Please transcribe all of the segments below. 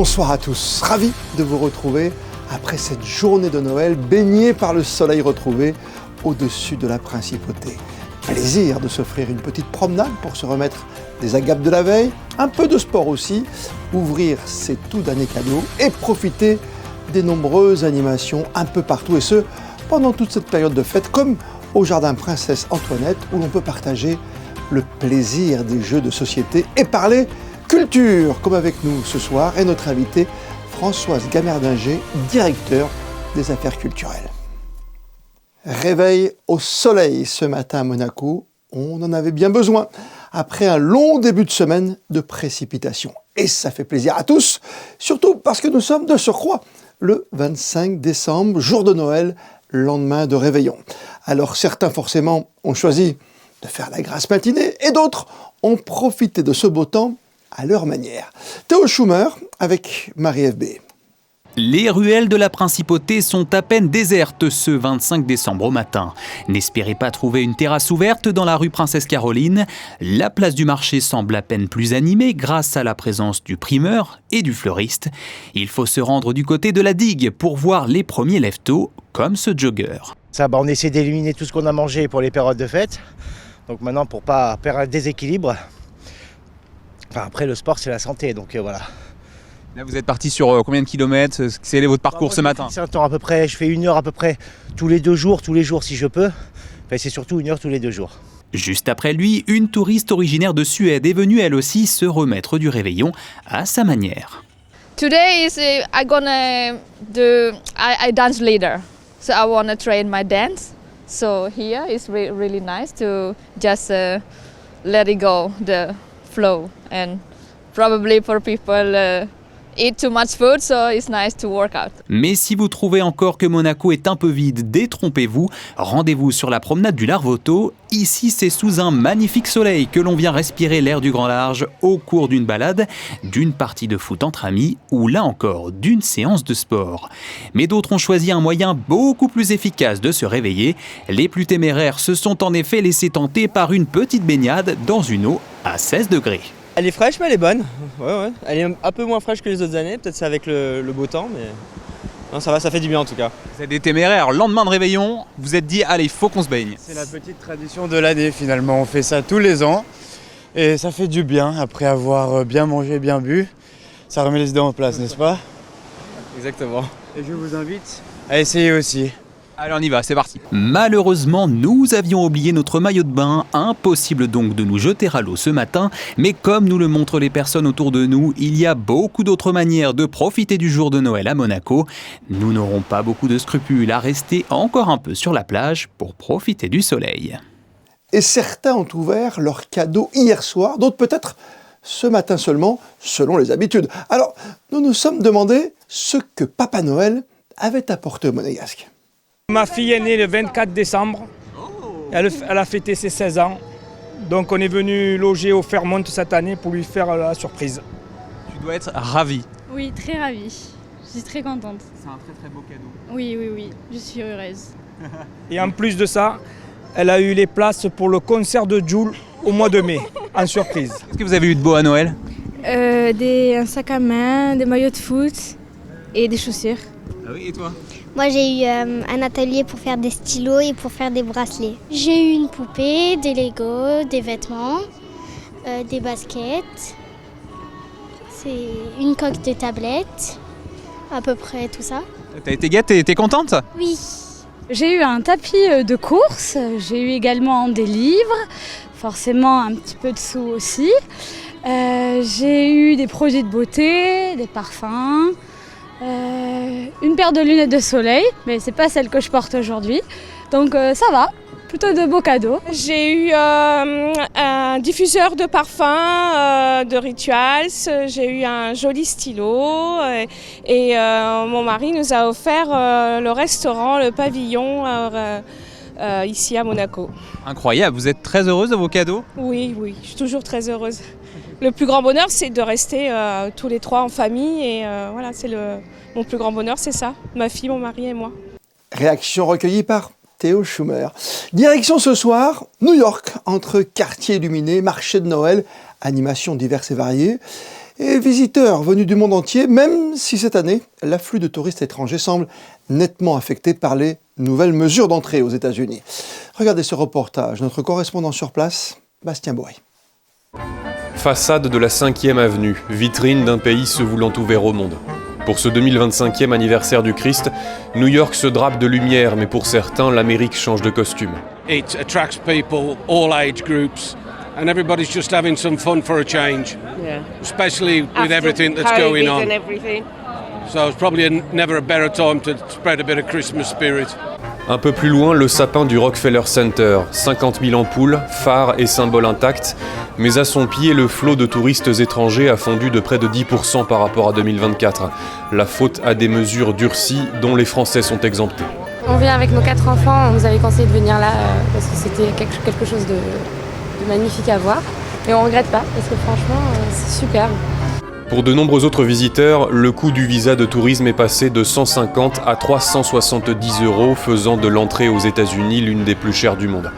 Bonsoir à tous, ravi de vous retrouver après cette journée de Noël baignée par le soleil retrouvé au-dessus de la principauté. Plaisir de s'offrir une petite promenade pour se remettre des agapes de la veille, un peu de sport aussi, ouvrir ses tout derniers cadeaux et profiter des nombreuses animations un peu partout, et ce, pendant toute cette période de fête, comme au Jardin Princesse Antoinette, où l'on peut partager le plaisir des jeux de société et parler culture, comme avec nous ce soir, et notre invitée Françoise Gamerdinger, directeur des affaires culturelles. Réveil au soleil ce matin à Monaco, on en avait bien besoin, après un long début de semaine de précipitations. Et ça fait plaisir à tous, surtout parce que nous sommes de surcroît le 25 décembre, jour de Noël, lendemain de réveillon. Alors certains forcément ont choisi de faire la grasse matinée et d'autres ont profité de ce beau temps à leur manière. Théo Schumer avec Marie-Ève B. Les ruelles de la Principauté sont à peine désertes ce 25 décembre au matin. N'espérez pas trouver une terrasse ouverte dans la rue Princesse Caroline. La place du marché semble à peine plus animée grâce à la présence du primeur et du fleuriste. Il faut se rendre du côté de la digue pour voir les premiers lève-tôt, comme ce jogger. On essaie d'éliminer tout ce qu'on a mangé pour les périodes de fête. Donc maintenant, pour pas perdre un déséquilibre, après le sport c'est la santé, donc voilà. Là, vous êtes parti sur combien de kilomètres? Quel est votre parcours ce matin? C'est un temps à peu près, je fais 1 heure à peu près tous les 2 jours si je peux. Enfin, c'est surtout 1 heure tous les 2 jours. Juste après lui, une touriste originaire de Suède est venue elle aussi se remettre du réveillon à sa manière. Today is I dance later, so I wanna train my dance. So here it's really nice to just let it go, the flow, and probably for people eat too much food, so it's nice to work out. Mais si vous trouvez encore que Monaco est un peu vide, détrompez-vous, rendez-vous sur la promenade du Larvoto. Ici, c'est sous un magnifique soleil que l'on vient respirer l'air du grand large au cours d'une balade, d'une partie de foot entre amis ou là encore d'une séance de sport. Mais d'autres ont choisi un moyen beaucoup plus efficace de se réveiller. Les plus téméraires se sont en effet laissés tenter par une petite baignade dans une eau à 16 degrés. Elle est fraîche mais elle est bonne, ouais. Elle est un peu moins fraîche que les autres années, peut-être c'est avec le beau temps, mais non, ça va, ça fait du bien en tout cas. Vous êtes des téméraires, lendemain de réveillon, vous êtes dit allez, il faut qu'on se baigne. C'est la petite tradition de l'année finalement, on fait ça tous les ans et ça fait du bien après avoir bien mangé, bien bu, ça remet les idées en place, n'est-ce pas? Exactement. Et je vous invite à essayer aussi. Allez, on y va, c'est parti. Malheureusement, nous avions oublié notre maillot de bain, impossible donc de nous jeter à l'eau ce matin, mais comme nous le montrent les personnes autour de nous, il y a beaucoup d'autres manières de profiter du jour de Noël à Monaco. Nous n'aurons pas beaucoup de scrupules à rester encore un peu sur la plage pour profiter du soleil. Et certains ont ouvert leurs cadeaux hier soir, d'autres peut-être ce matin seulement, selon les habitudes. Alors, nous nous sommes demandé ce que Papa Noël avait apporté au Monégasque. Ma fille est née le 24 décembre, elle a fêté ses 16 ans, donc on est venu loger au Fairmont cette année pour lui faire la surprise. Tu dois être ravi. Oui, très ravie, je suis très contente. C'est un très très beau cadeau. Oui, je suis heureuse. Et en plus de ça, elle a eu les places pour le concert de Jul au mois de mai, en surprise. Qu'est-ce que vous avez eu de beau à Noël? Un sac à main, des maillots de foot et des chaussures. Ah oui, et toi? Moi, j'ai eu un atelier pour faire des stylos et pour faire des bracelets. J'ai eu une poupée, des Lego, des vêtements, des baskets. C'est une coque de tablette, à peu près tout ça. T'as été gâtée, t'es contente? Oui. J'ai eu un tapis de course, j'ai eu également des livres, forcément un petit peu de sous aussi. J'ai eu des produits de beauté, des parfums. Une paire de lunettes de soleil, mais c'est pas celle que je porte aujourd'hui. Donc ça va, plutôt de beaux cadeaux. J'ai eu un diffuseur de parfum de Rituals, j'ai eu un joli stylo et mon mari nous a offert le restaurant, le pavillon ici à Monaco. Incroyable, vous êtes très heureuse de vos cadeaux? Oui, je suis toujours très heureuse. Le plus grand bonheur, c'est de rester tous les trois en famille et voilà, mon plus grand bonheur, c'est ça, ma fille, mon mari et moi. Réaction recueillie par Théo Schumer. Direction ce soir, New York, entre quartiers illuminés, marché de Noël, animations diverses et variées. et visiteurs venus du monde entier, même si cette année, l'afflux de touristes étrangers semble nettement affecté par les nouvelles mesures d'entrée aux États-Unis. Regardez ce reportage, notre correspondant sur place, Bastien Bory. Façade de la 5e avenue, vitrine d'un pays se voulant ouvert au monde. Pour ce 2025e anniversaire du Christ, New York se drape de lumière, mais pour certains, l'Amérique change de costume. It attracts people, all age groups, and everybody's just having some fun for a change. Yeah. Especially with After everything that's COVID going on. And everything. So it's probably never a better time to spread a bit of Christmas spirit. Un peu plus loin, le sapin du Rockefeller Center, 50 000 ampoules, phares et symboles intacts, mais à son pied, le flot de touristes étrangers a fondu de près de 10% par rapport à 2024. La faute à des mesures durcies dont les Français sont exemptés. On vient avec nos 4 enfants, on nous avait conseillé de venir là parce que c'était quelque chose de magnifique à voir. Et on ne regrette pas parce que franchement, c'est superbe. Pour de nombreux autres visiteurs, le coût du visa de tourisme est passé de 150 à 370 €, faisant de l'entrée aux États-Unis l'une des plus chères du monde.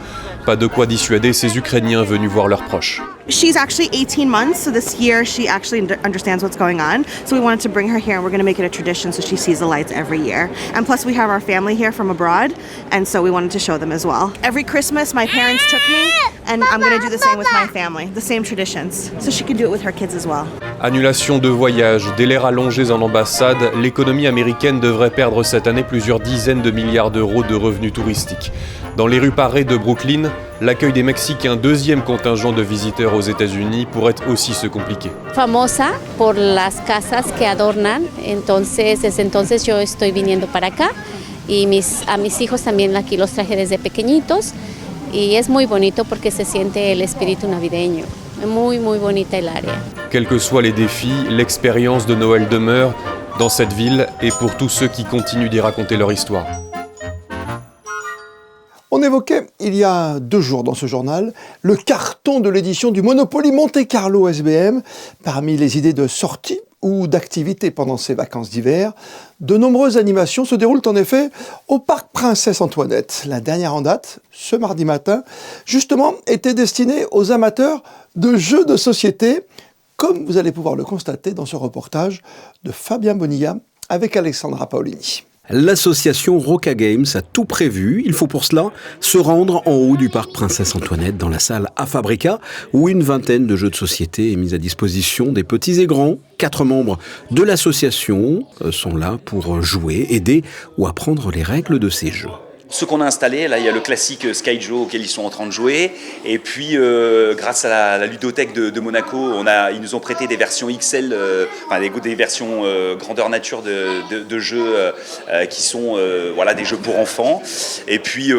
Pas de quoi dissuader ces Ukrainiens venus voir leurs proches. She's actually 18 months, so this year she actually understands what's going on. So we wanted to bring her here, and we're going to make it a tradition so she sees the lights every year. And plus we have our family here from abroad, and so we wanted to show them as well. Every Christmas my parents took me, and I'm going to do the same with my family, the same traditions, so she can do it with her kids as well. Annulation de voyages, délais rallongés en ambassade, l'économie américaine devrait perdre cette année plusieurs dizaines de milliards d'euros de revenus touristiques. Dans les rues parées de Brooklyn, l'accueil des Mexicains, deuxième contingent de visiteurs aux États-Unis, pourrait aussi se compliquer. Famosa por las casas que adornan, entonces yo estoy viniendo para acá y a mis hijos también aquí los traje desde pequeñitos y es muy bonito porque se siente el espíritu navideño. Muy bonita el área. Quels que soient les défis, l'expérience de Noël demeure dans cette ville et pour tous ceux qui continuent d'y raconter leur histoire. On évoquait, il y a 2 jours dans ce journal, le carton de l'édition du Monopoly Monte Carlo SBM. Parmi les idées de sortie ou d'activité pendant ces vacances d'hiver, de nombreuses animations se déroulent en effet au parc Princesse Antoinette. La dernière en date, ce mardi matin, justement, était destinée aux amateurs de jeux de société, comme vous allez pouvoir le constater dans ce reportage de Fabien Bonilla avec Alexandra Paolini. L'association Roca Games a tout prévu. Il faut pour cela se rendre en haut du parc Princesse Antoinette dans la salle A Fabrica où une vingtaine de jeux de société est mise à disposition des petits et grands. 4 membres de l'association sont là pour jouer, aider ou apprendre les règles de ces jeux. Ce qu'on a installé, là il y a le classique Skyjo auquel ils sont en train de jouer, et puis grâce à la ludothèque de Monaco, ils nous ont prêté des versions XL, des versions grandeur nature de jeux qui sont des jeux pour enfants, et puis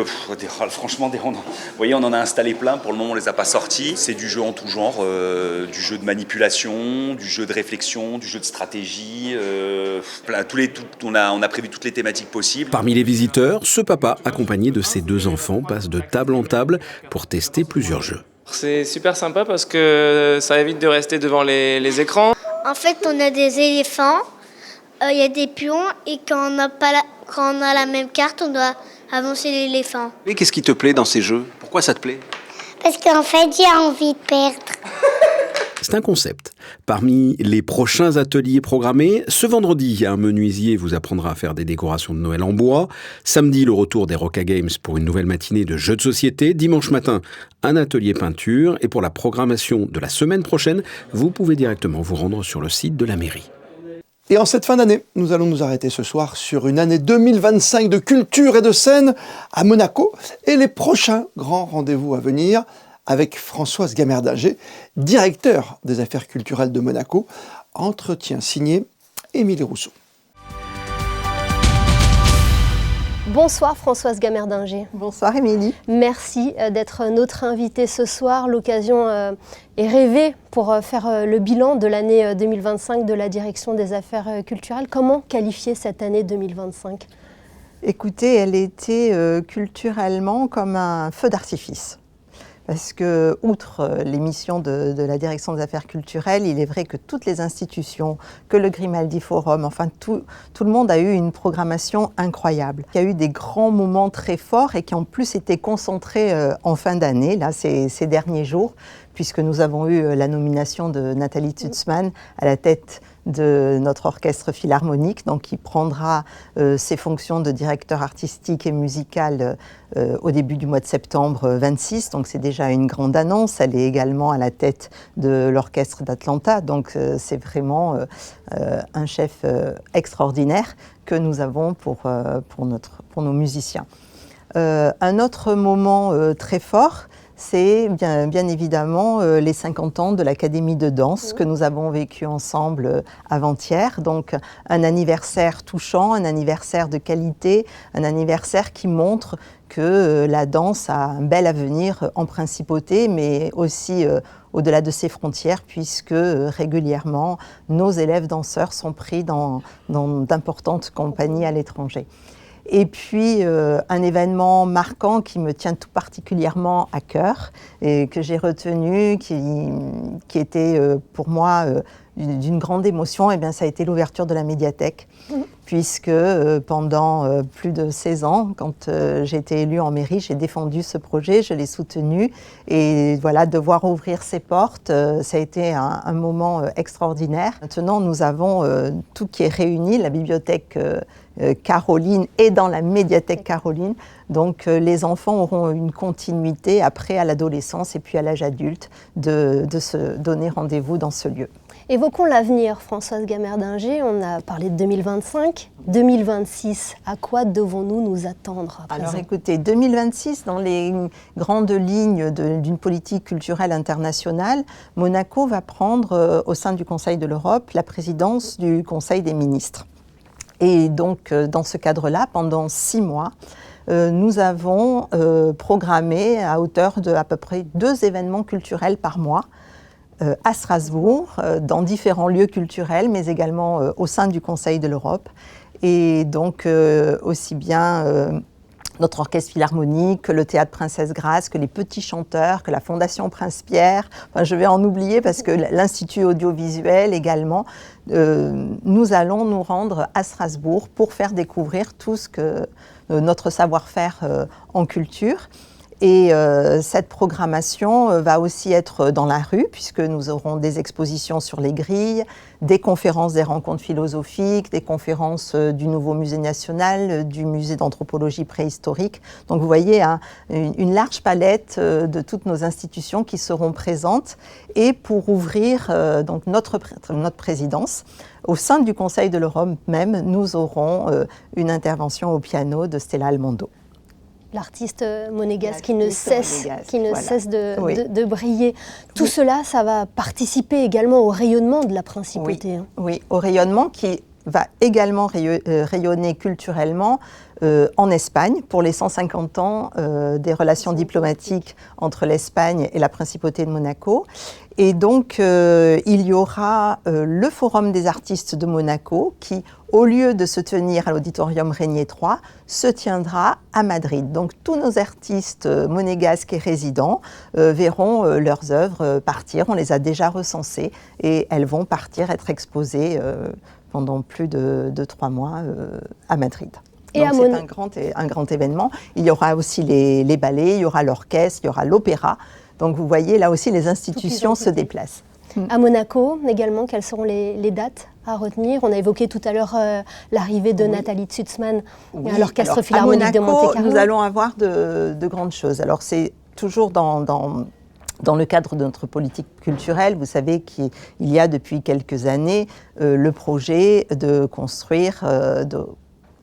franchement vous voyez on en a installé plein, pour le moment on les a pas sortis. C'est du jeu en tout genre, du jeu de manipulation, du jeu de réflexion, du jeu de stratégie, on a prévu toutes les thématiques possibles. Parmi les visiteurs, ce papa accompagné de ses 2 enfants, passe de table en table pour tester plusieurs jeux. C'est super sympa parce que ça évite de rester devant les écrans. En fait, on a des éléphants, il y a des pions, et quand on a la même carte, on doit avancer l'éléphant. Et qu'est-ce qui te plaît dans ces jeux ? Pourquoi ça te plaît ? Parce qu'en fait, j'ai envie de perdre. C'est un concept. Parmi les prochains ateliers programmés, ce vendredi, un menuisier vous apprendra à faire des décorations de Noël en bois. Samedi, le retour des Roca Games pour une nouvelle matinée de jeux de société. Dimanche matin, un atelier peinture. Et pour la programmation de la semaine prochaine, vous pouvez directement vous rendre sur le site de la mairie. Et en cette fin d'année, nous allons nous arrêter ce soir sur une année 2025 de culture et de scène à Monaco et les prochains grands rendez-vous à venir avec Françoise Gamerdinger, directeur des affaires culturelles de Monaco. Entretien signé Émilie Rousseau. Bonsoir Françoise Gamerdinger. Bonsoir Émilie. Merci d'être notre invitée ce soir. L'occasion est rêvée pour faire le bilan de l'année 2025 de la direction des affaires culturelles. Comment qualifier cette année 2025 ? Écoutez, elle était culturellement comme un feu d'artifice. Parce que, outre les missions de la direction des affaires culturelles, il est vrai que toutes les institutions, que le Grimaldi Forum, enfin tout le monde a eu une programmation incroyable. Il y a eu des grands moments très forts et qui ont plus été concentrés en fin d'année, là, ces derniers jours, puisque nous avons eu la nomination de Nathalie Zutzmann à la tête de notre orchestre philharmonique, donc qui prendra ses fonctions de directeur artistique et musical au début du mois de septembre 26. Donc c'est déjà une grande annonce. Elle est également à la tête de l'orchestre d'Atlanta. Donc c'est vraiment un chef extraordinaire que nous avons pour nos musiciens. Un autre moment très fort, c'est bien évidemment les 50 ans de l'Académie de danse que nous avons vécu ensemble avant-hier. Donc un anniversaire touchant, un anniversaire de qualité, un anniversaire qui montre que la danse a un bel avenir en principauté, mais aussi au-delà de ses frontières, puisque régulièrement nos élèves danseurs sont pris dans d'importantes compagnies à l'étranger. Et puis un événement marquant qui me tient tout particulièrement à cœur et que j'ai retenu, qui était pour moi d'une grande émotion, et bien ça a été l'ouverture de la médiathèque, puisque pendant plus de 16 ans, quand j'ai été élue en mairie, j'ai défendu ce projet, je l'ai soutenu, et voilà, de voir ouvrir ses portes, ça a été un moment extraordinaire. Maintenant, nous avons tout qui est réuni, la bibliothèque Caroline et dans la médiathèque Caroline. Donc les enfants auront une continuité après à l'adolescence et puis à l'âge adulte de se donner rendez-vous dans ce lieu. Évoquons l'avenir, Françoise Gamerdinger. On a parlé de 2025, 2026. À quoi devons-nous nous attendre à présent ? Alors écoutez, 2026, dans les grandes lignes d'une politique culturelle internationale, Monaco va prendre au sein du Conseil de l'Europe la présidence du Conseil des ministres. Et donc, dans ce cadre-là, pendant 6 mois, nous avons programmé à hauteur de à peu près 2 événements culturels par mois à Strasbourg, dans différents lieux culturels, mais également au sein du Conseil de l'Europe. Et donc, aussi bien notre orchestre philharmonique, que le théâtre Princesse Grace, que les petits chanteurs, que la Fondation Prince-Pierre, enfin, je vais en oublier parce que l'Institut audiovisuel également, nous allons nous rendre à Strasbourg pour faire découvrir tout ce que notre savoir-faire en culture. Et cette programmation va aussi être dans la rue, puisque nous aurons des expositions sur les grilles, des conférences, des rencontres philosophiques, des conférences du nouveau musée national, du musée d'anthropologie préhistorique. Donc vous voyez une large palette de toutes nos institutions qui seront présentes. Et pour ouvrir donc notre présidence, au sein du Conseil de l'Europe même, nous aurons une intervention au piano de Stella Almondo. L'artiste monégasque qui ne cesse de briller. Tout cela, ça va participer également au rayonnement de la principauté. Oui, au rayonnement qui va également rayonner culturellement en Espagne pour les 150 ans des relations diplomatiques entre l'Espagne et la principauté de Monaco. Et donc, il y aura le Forum des artistes de Monaco qui, au lieu de se tenir à l'auditorium Régnier 3, se tiendra à Madrid. Donc, tous nos artistes monégasques et résidents verront leurs œuvres partir. On les a déjà recensées et elles vont partir être exposées pendant plus de 3 mois à Madrid. Donc c'est un grand événement. Il y aura aussi les ballets, il y aura l'orchestre, il y aura l'opéra. Donc vous voyez, là aussi, les institutions se déplacent. À Monaco, également, quelles seront les dates à retenir? On a évoqué tout à l'heure l'arrivée de Nathalie Zutzmann à l'Orchestre Philharmonique de Monte-Carlo. Nous allons avoir de grandes choses. Alors c'est toujours dans le cadre de notre politique culturelle. Vous savez qu'il y a depuis quelques années le projet de construire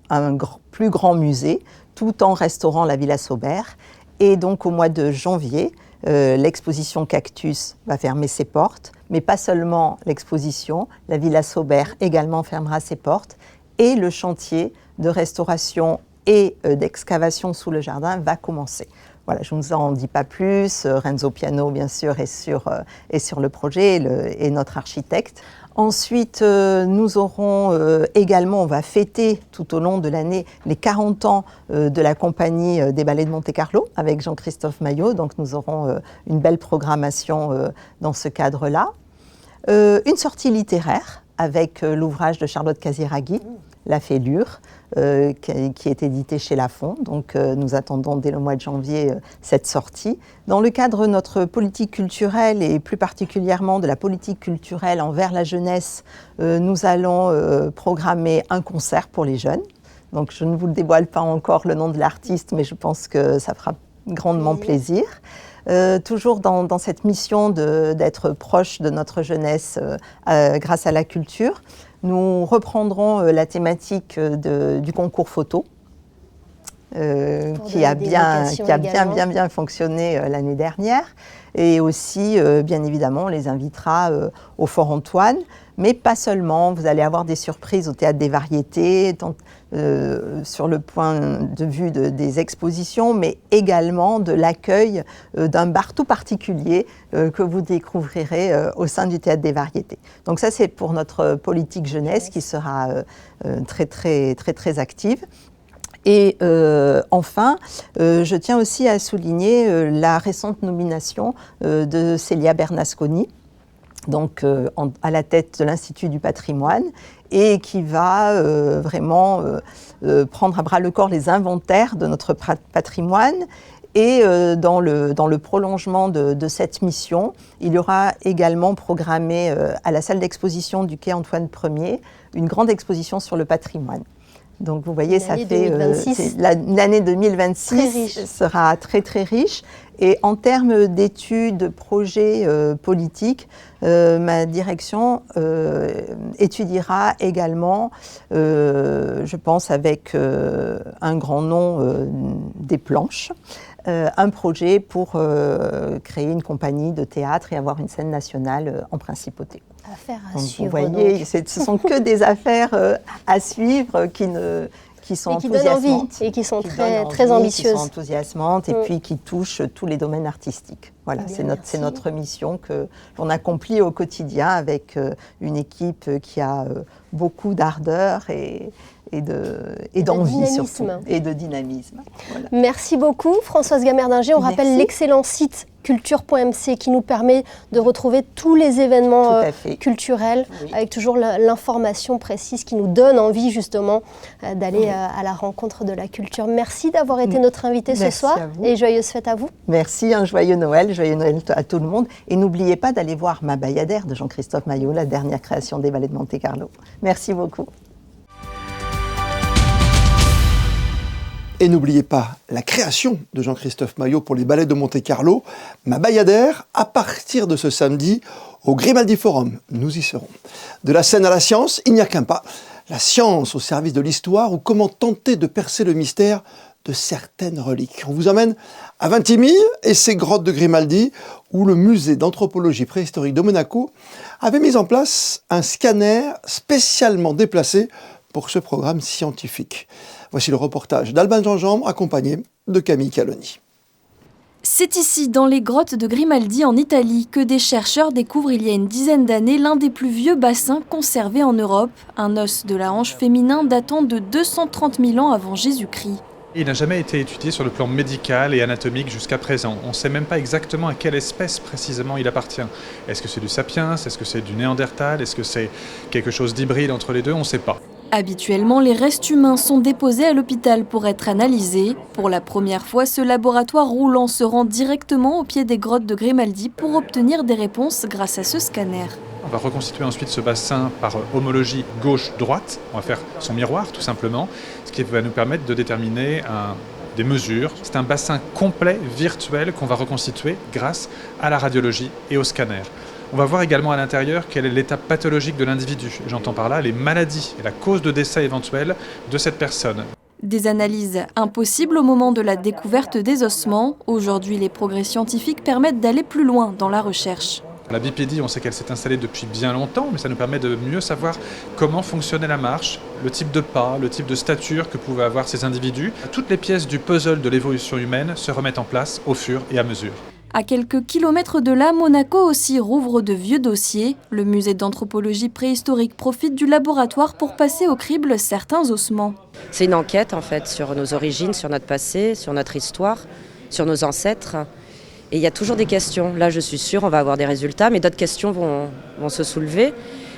un plus grand musée, tout en restaurant la Villa Sauber. Et donc au mois de janvier, l'exposition Cactus va fermer ses portes, mais pas seulement l'exposition, la Villa Sauber également fermera ses portes, et le chantier de restauration et d'excavation sous le jardin va commencer. Voilà, je ne vous en dis pas plus. Renzo Piano, bien sûr, est sur le projet et notre architecte. Ensuite, nous aurons également, on va fêter tout au long de l'année les 40 ans de la compagnie des ballets de Monte-Carlo avec Jean-Christophe Maillot. Donc nous aurons une belle programmation dans ce cadre-là. Une sortie littéraire avec l'ouvrage de Charlotte Casiraghi, La Fêlure, qui est édité chez Lafon. Donc nous attendons dès le mois de janvier cette sortie. Dans le cadre de notre politique culturelle et plus particulièrement de la politique culturelle envers la jeunesse, nous allons programmer un concert pour les jeunes. Donc je ne vous dévoile pas encore le nom de l'artiste, mais je pense que ça fera grandement plaisir. Toujours dans cette mission d'être proche de notre jeunesse grâce à la culture, nous reprendrons la thématique du concours photo, qui a bien fonctionné l'année dernière. Et aussi, bien évidemment, on les invitera au Fort Antoine, mais pas seulement. Vous allez avoir des surprises au Théâtre des Variétés, sur le point de vue des expositions, mais également de l'accueil d'un bar tout particulier que vous découvrirez au sein du Théâtre des Variétés. Donc ça, c'est pour notre politique jeunesse qui sera très active. Et enfin, je tiens aussi à souligner la récente nomination de Célia Bernasconi, donc à la tête de l'Institut du patrimoine, et qui va vraiment prendre à bras le corps les inventaires de notre patrimoine. Et dans le prolongement de cette mission, il y aura également programmé à la salle d'exposition du quai Antoine Ier une grande exposition sur le patrimoine. Donc vous voyez, ça fait l'année 2026 sera très riche. Et en termes d'études, de projets politiques, ma direction étudiera également, je pense avec un grand nom des planches, un projet pour créer une compagnie de théâtre et avoir une scène nationale en principauté. Affaire à donc, suivre. Vous voyez, ce sont que des affaires à suivre qui sont enthousiasmantes. Et qui sont très ambitieuses. Qui sont enthousiasmantes et puis qui touchent tous les domaines artistiques. Voilà, c'est notre mission que l'on accomplit au quotidien avec une équipe qui a beaucoup d'ardeur et d'envie surtout, et de dynamisme. Voilà. Merci beaucoup Françoise Gamerdinger. On rappelle l'excellent site culture.mc qui nous permet de retrouver tous les événements culturels avec toujours l'information précise qui nous donne envie justement d'aller à la rencontre de la culture. Merci d'avoir été notre invité ce soir et joyeuses fêtes à vous. Merci, un joyeux Noël à tout le monde. Et n'oubliez pas d'aller voir Ma Bayadère de Jean-Christophe Maillot, la dernière création des Ballets de Monte-Carlo. Merci beaucoup. Et n'oubliez pas la création de Jean-Christophe Maillot pour les Ballets de Monte-Carlo, Ma Bayadère, à partir de ce samedi au Grimaldi Forum. Nous y serons. De la scène à la science, il n'y a qu'un pas. La science au service de l'histoire ou comment tenter de percer le mystère de certaines reliques. On vous emmène à Vintimille et ses grottes de Grimaldi, où le musée d'anthropologie préhistorique de Monaco avait mis en place un scanner spécialement déplacé pour ce programme scientifique. Voici le reportage d'Alban Gingembre, accompagné de Camille Caloni. C'est ici, dans les grottes de Grimaldi en Italie, que des chercheurs découvrent il y a une dizaine d'années l'un des plus vieux bassins conservés en Europe, un os de la hanche féminin datant de 230 000 ans avant Jésus-Christ. Il n'a jamais été étudié sur le plan médical et anatomique jusqu'à présent. On ne sait même pas exactement à quelle espèce précisément il appartient. Est-ce que c'est du sapiens? Est-ce que c'est du néandertal? Est-ce que c'est quelque chose d'hybride entre les deux? On ne sait pas. Habituellement, les restes humains sont déposés à l'hôpital pour être analysés. Pour la première fois, ce laboratoire roulant se rend directement au pied des grottes de Grimaldi pour obtenir des réponses grâce à ce scanner. On va reconstituer ensuite ce bassin par homologie gauche-droite. On va faire son miroir tout simplement, ce qui va nous permettre de déterminer des mesures. C'est un bassin complet, virtuel, qu'on va reconstituer grâce à la radiologie et au scanner. On va voir également à l'intérieur quel est l'état pathologique de l'individu. J'entends par là les maladies et la cause de décès éventuelle de cette personne. Des analyses impossibles au moment de la découverte des ossements. Aujourd'hui, les progrès scientifiques permettent d'aller plus loin dans la recherche. La bipédie, on sait qu'elle s'est installée depuis bien longtemps, mais ça nous permet de mieux savoir comment fonctionnait la marche, le type de pas, le type de stature que pouvaient avoir ces individus. Toutes les pièces du puzzle de l'évolution humaine se remettent en place au fur et à mesure. À quelques kilomètres de là, Monaco aussi rouvre de vieux dossiers. Le musée d'anthropologie préhistorique profite du laboratoire pour passer au crible certains ossements. C'est une enquête en fait sur nos origines, sur notre passé, sur notre histoire, sur nos ancêtres. Et il y a toujours des questions. Là, je suis sûre, on va avoir des résultats, mais d'autres questions vont se soulever.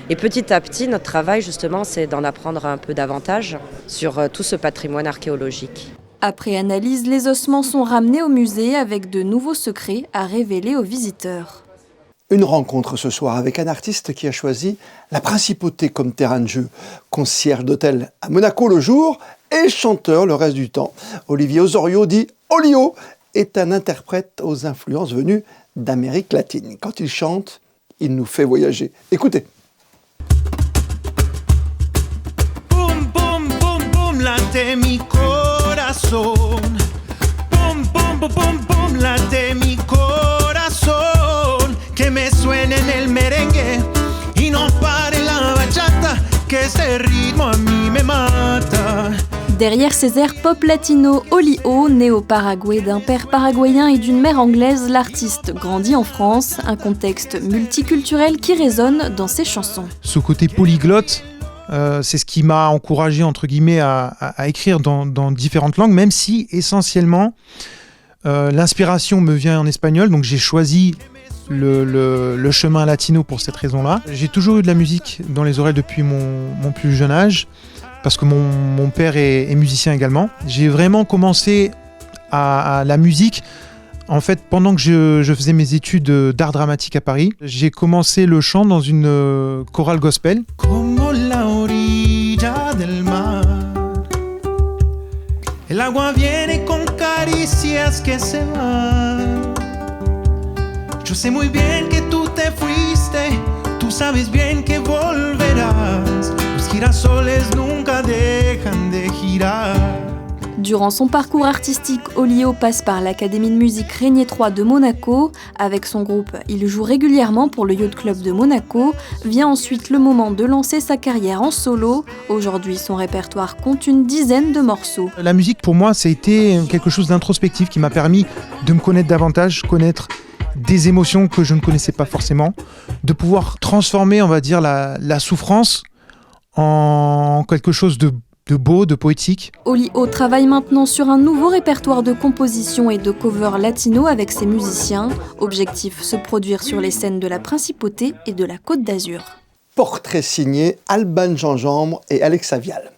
Et petit à petit, notre travail, justement, c'est d'en apprendre un peu davantage sur tout ce patrimoine archéologique. Après analyse, les ossements sont ramenés au musée avec de nouveaux secrets à révéler aux visiteurs. Une rencontre ce soir avec un artiste qui a choisi la principauté comme terrain de jeu. Concierge d'hôtel à Monaco le jour et chanteur le reste du temps. Olivier Osorio, dit Olio, est un interprète aux influences venues d'Amérique latine. Quand il chante, il nous fait voyager. Écoutez. Boom, boom, boom, boom, late mi corazón. Boom, boom, boom, boom, boom, late mi corazón. Que me suene en el merengue y no pare la bachata, que este ritmo a mí me mata. Derrière ses airs pop latino, Olio, né au Paraguay d'un père paraguayen et d'une mère anglaise, l'artiste grandit en France, un contexte multiculturel qui résonne dans ses chansons. Ce côté polyglotte, c'est ce qui m'a encouragé, entre guillemets, à écrire dans différentes langues, même si essentiellement l'inspiration me vient en espagnol, donc j'ai choisi le chemin latino pour cette raison-là. J'ai toujours eu de la musique dans les oreilles depuis mon plus jeune âge, parce que mon père est musicien également. J'ai vraiment commencé à la musique, en fait, pendant que je faisais mes études d'art dramatique à Paris. J'ai commencé le chant dans une chorale gospel. Como la orilla del mar, el agua viene con caricias que se van. Yo sé muy bien que tú te fuiste, tú sabes bien que volverás. Los girasoles nunca dejan de girar. Durant son parcours artistique, Olio passe par l'Académie de musique Régnier III de Monaco. Avec son groupe, il joue régulièrement pour le Yacht Club de Monaco. Vient ensuite le moment de lancer sa carrière en solo. Aujourd'hui, son répertoire compte une dizaine de morceaux. La musique, pour moi, ça a été quelque chose d'introspectif qui m'a permis de me connaître davantage, connaître des émotions que je ne connaissais pas forcément, de pouvoir transformer, on va dire, la souffrance en quelque chose de beau, de poétique. Olio travaille maintenant sur un nouveau répertoire de composition et de cover latino avec ses musiciens. Objectif, se produire sur les scènes de la Principauté et de la Côte d'Azur. Portrait signé Alban Gingembre et Alexa Vial.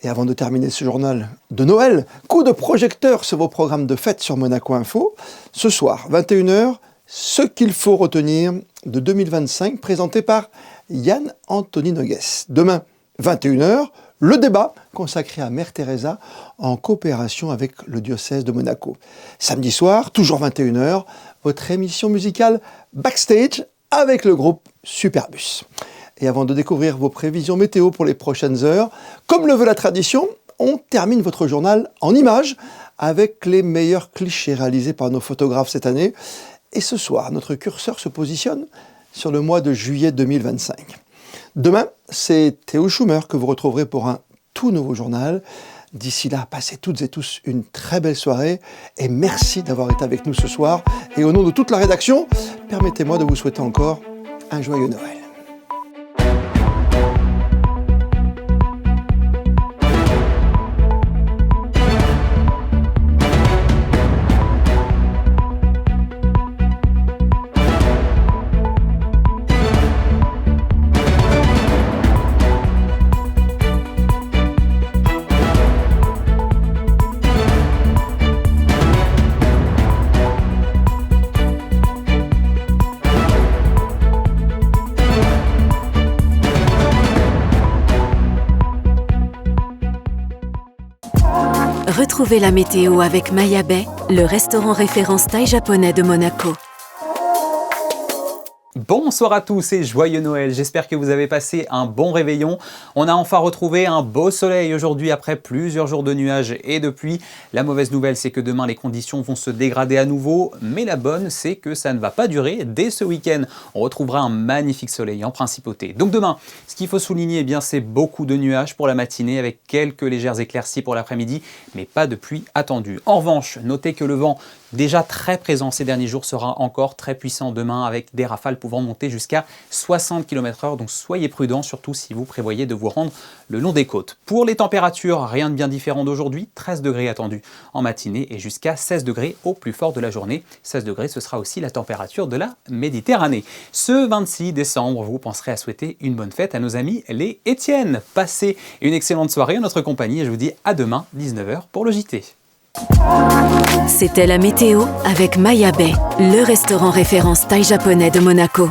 Et avant de terminer ce journal de Noël, coup de projecteur sur vos programmes de fête sur Monaco Info. Ce soir, 21h, ce qu'il faut retenir de 2025, présenté par Yann Anthony Nogues. Demain, 21h, le débat consacré à Mère Teresa en coopération avec le diocèse de Monaco. Samedi soir, toujours 21h, votre émission musicale Backstage avec le groupe Superbus. Et avant de découvrir vos prévisions météo pour les prochaines heures, comme le veut la tradition, on termine votre journal en images avec les meilleurs clichés réalisés par nos photographes cette année. Et ce soir, notre curseur se positionne sur le mois de juillet 2025. Demain, c'est Théo Schumer que vous retrouverez pour un tout nouveau journal. D'ici là, passez toutes et tous une très belle soirée et merci d'avoir été avec nous ce soir. Et au nom de toute la rédaction, permettez-moi de vous souhaiter encore un joyeux Noël. Retrouvez la météo avec Maya Bay, le restaurant référence thaï japonais de Monaco. Bonsoir à tous et joyeux Noël, j'espère que vous avez passé un bon réveillon. On a enfin retrouvé un beau soleil aujourd'hui après plusieurs jours de nuages et de pluie. La mauvaise nouvelle, c'est que demain les conditions vont se dégrader à nouveau, mais la bonne, c'est que ça ne va pas durer. Dès ce week-end, on retrouvera un magnifique soleil en principauté. Donc demain, ce qu'il faut souligner, eh bien, c'est beaucoup de nuages pour la matinée avec quelques légères éclaircies pour l'après-midi, mais pas de pluie attendue. En revanche, notez que le vent déjà très présent ces derniers jours, sera encore très puissant demain avec des rafales pouvant monter jusqu'à 60 km/h. Donc soyez prudents, surtout si vous prévoyez de vous rendre le long des côtes. Pour les températures, rien de bien différent d'aujourd'hui. 13 degrés attendus en matinée et jusqu'à 16 degrés au plus fort de la journée. 16 degrés, ce sera aussi la température de la Méditerranée. Ce 26 décembre, vous penserez à souhaiter une bonne fête à nos amis les Étienne. Passez une excellente soirée en notre compagnie et je vous dis à demain, 19h, pour le JT. C'était la météo avec Maya Bay, le restaurant référence thaï japonais de Monaco.